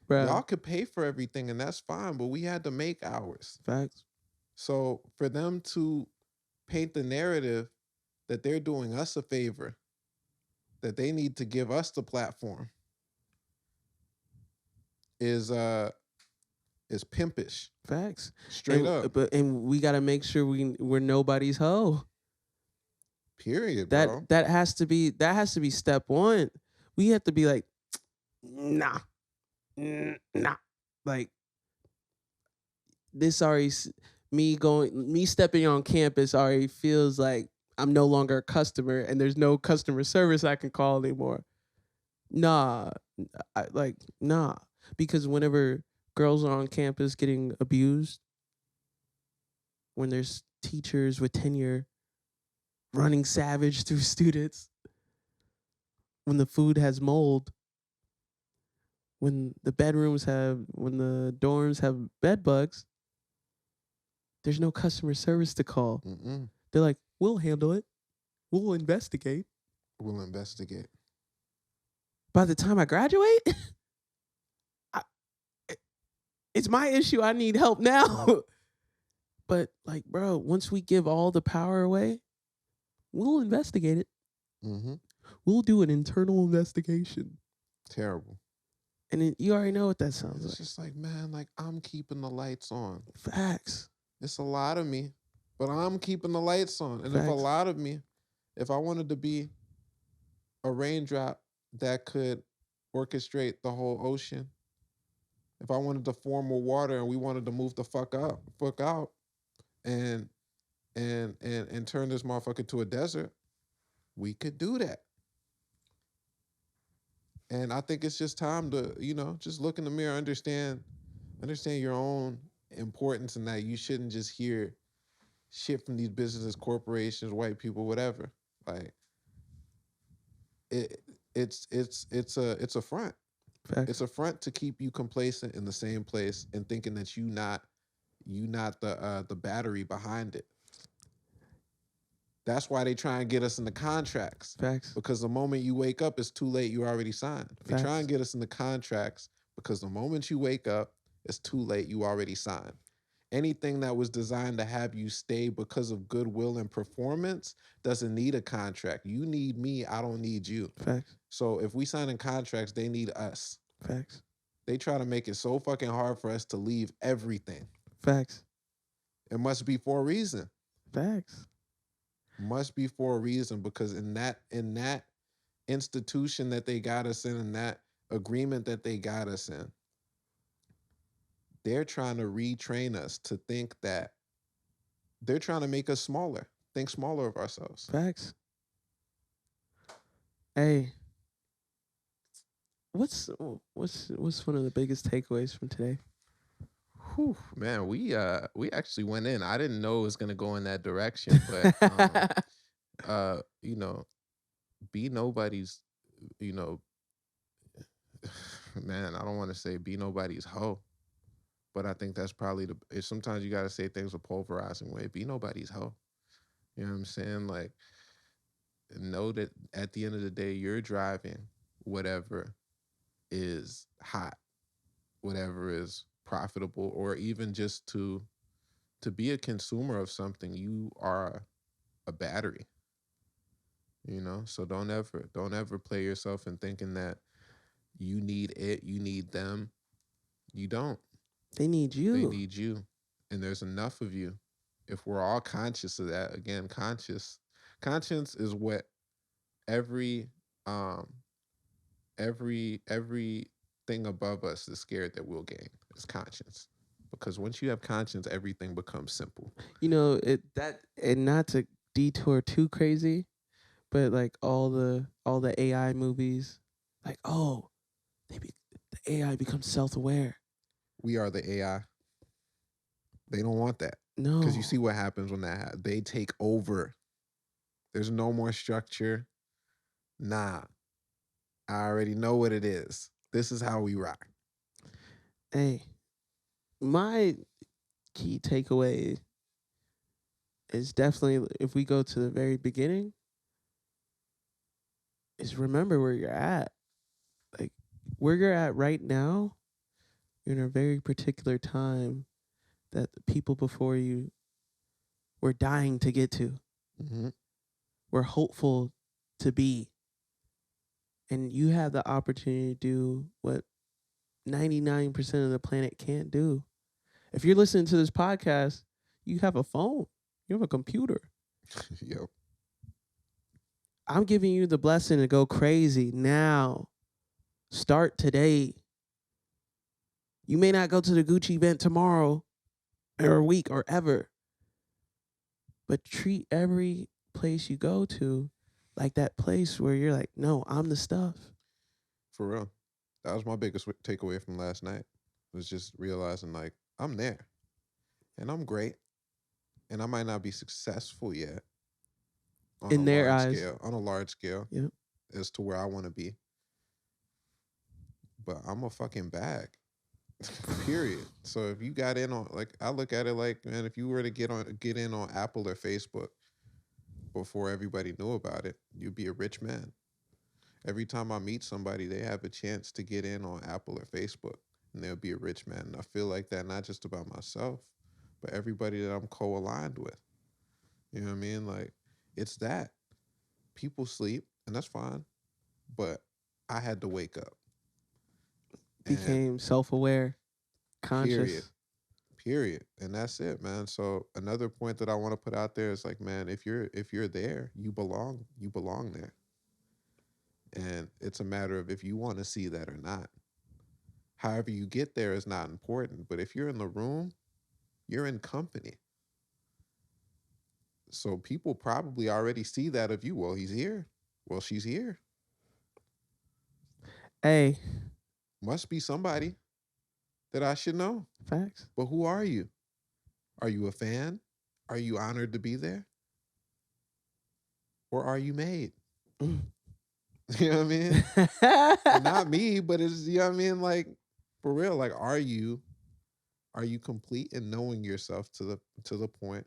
Bruh. Y'all could pay for everything and that's fine, but we had to make ours. Facts. So for them to paint the narrative that they're doing us a favor, that they need to give us the platform, is pimpish. Facts. Straight up. And we gotta make sure we're nobody's hoe. Period, bro. That has to be step one. We have to be like, nah. Like, this already, me stepping on campus already feels like I'm no longer a customer and there's no customer service I can call anymore. Nah. Because whenever girls are on campus getting abused, when there's teachers with tenure running savage through students, when the food has mold, when the dorms have bed bugs, there's no customer service to call. Mm-mm. They're like, we'll handle it. We'll investigate. By the time I graduate, it's my issue. I need help now. But like, bro, once we give all the power away, we'll investigate it. Mm-hmm. we'll do an internal investigation. Terrible. And then you already know what that sounds It's like. just like, man, like I'm keeping the lights on. Facts. It's a lot of me, but I'm keeping the lights on. And if a Facts. lot of me, if I wanted to be a raindrop that could orchestrate the whole ocean, if I wanted to form a water and we wanted to move the fuck out, and turn this motherfucker to a desert, we could do that. And I think it's just time to, just look in the mirror, understand your own importance, and that you shouldn't just hear shit from these businesses, corporations, white people, whatever. Like it's a front. Facts. It's a front to keep you complacent in the same place and thinking that you not the battery behind it. That's why they try and get us in the contracts. Facts. Because the moment you wake up, it's too late. You already signed. They try Facts. and get us in the contracts because the moment you wake up, it's too late. You already signed. Anything that was designed to have you stay because of goodwill and performance doesn't need a contract. You need me. I don't need you. Facts. So if we sign in contracts, they need us. Facts. They try to make it so fucking hard for us to leave everything. Facts. It must be for a reason. Facts. Must be for a reason, because in that institution that they got us in that agreement that they got us in, they're trying to retrain us to think that they're trying to make us smaller, think smaller of ourselves. Facts. Hey, what's one of the biggest takeaways from today? Whew, man, we actually went in. I didn't know it was gonna go in that direction, but be nobody's, man, I don't want to say be nobody's hoe, but I think that's probably sometimes you gotta say things a pulverizing way. Be nobody's hoe. You know what I'm saying? Like, know that at the end of the day, you're driving whatever is hot, whatever is profitable, or even just to be a consumer of something. You are a battery, so don't ever play yourself in thinking that you need you need them. You don't. They need you. They need you. And there's enough of you. If we're all conscious of that, again, conscience is what every thing above us is scared that we'll gain. It's conscience. Because once you have conscience, everything becomes simple. And not to detour too crazy, but like all the AI movies, like, oh, the AI becomes self-aware. We are the AI. They don't want that. No. Because you see what happens when they take over. There's no more structure. Nah. I already know what it is. This is how we rock. Hey, my key takeaway is definitely, if we go to the very beginning, is remember where you're at. Like, where you're at right now, you're in a very particular time that the people before you were dying to get to. Mm-hmm. We're hopeful to be. And you have the opportunity to do what 99% of the planet can't do. If you're listening to this podcast, you have a phone. You have a computer. Yep. I'm giving you the blessing to go crazy now. Start today. You may not go to the Gucci event tomorrow or a week or ever, but treat every place you go to like that place where you're like, no, I'm the stuff. For real. That was my biggest takeaway from last night, was just realizing, like, I'm there and I'm great and I might not be successful yet in their eyes, on a large scale, yep, as to where I want to be. But I'm a fucking bag. Period. So if you got in on, like, I look at it like, man, if you were to get in on Apple or Facebook before everybody knew about it, you'd be a rich man. Every time I meet somebody, they have a chance to get in on Apple or Facebook, and they'll be a rich man. And I feel like that not just about myself, but everybody that I'm co-aligned with. You know what I mean? Like, it's that. People sleep, and that's fine. but I had to wake up. Became self-aware, conscious. Period. And that's it, man. So another point that I want to put out there is like, man, if you're there, you belong there. And it's a matter of if you want to see that or not. However you get there is not important, but if you're in the room, you're in company. So people probably already see that of you. Well, he's here. Well, she's here. Hey, Must be somebody that I should know. facts. But who are you? Are you a fan? Are you honored to be there? Or are you made? Mm. You know what I mean? Not me, but it's, you know what I mean? Like, for real, like, are you complete in knowing yourself to the point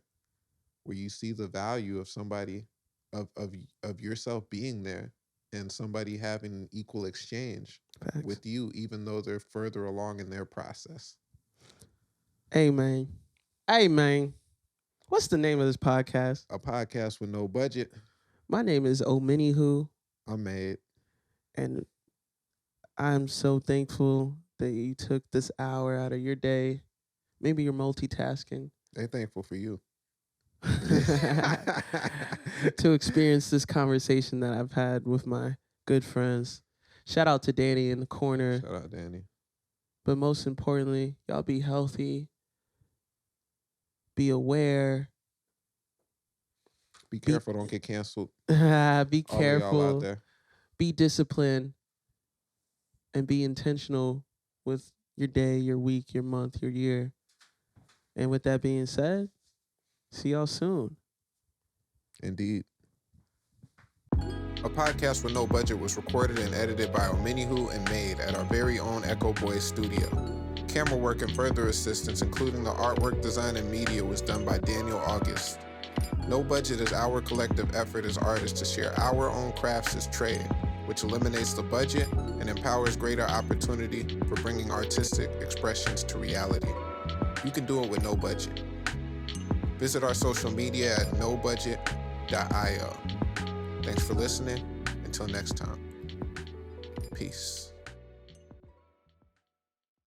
where you see the value of somebody, of yourself being there and somebody having an equal exchange Facts. with you, even though they're further along in their process? Hey, man. What's the name of this podcast? A podcast with no budget. My name is Omenihu, I'm Made. and I'm so thankful that you took this hour out of your day. Maybe you're multitasking. They're thankful for you. To experience this conversation that I've had with my good friends. Shout out to Danny in the corner. Shout out, Danny. But most importantly, y'all be healthy. Be aware. Be careful, don't get canceled. Be All of y'all out careful. there. Be disciplined. And be intentional with your day, your week, your month, your year. And with that being said, see y'all soon. Indeed. A Podcast with No Budget was recorded and edited by Omenihu and Made at our very own Echo Boyz Studio. Camera work and further assistance, including the artwork, design, and media, was done by Daniel August. No Budget is our collective effort as artists to share our own crafts as trade, which eliminates the budget and empowers greater opportunity for bringing artistic expressions to reality. You can do it with no budget. Visit our social media at nobudget.io. Thanks for listening. Until next time. Peace.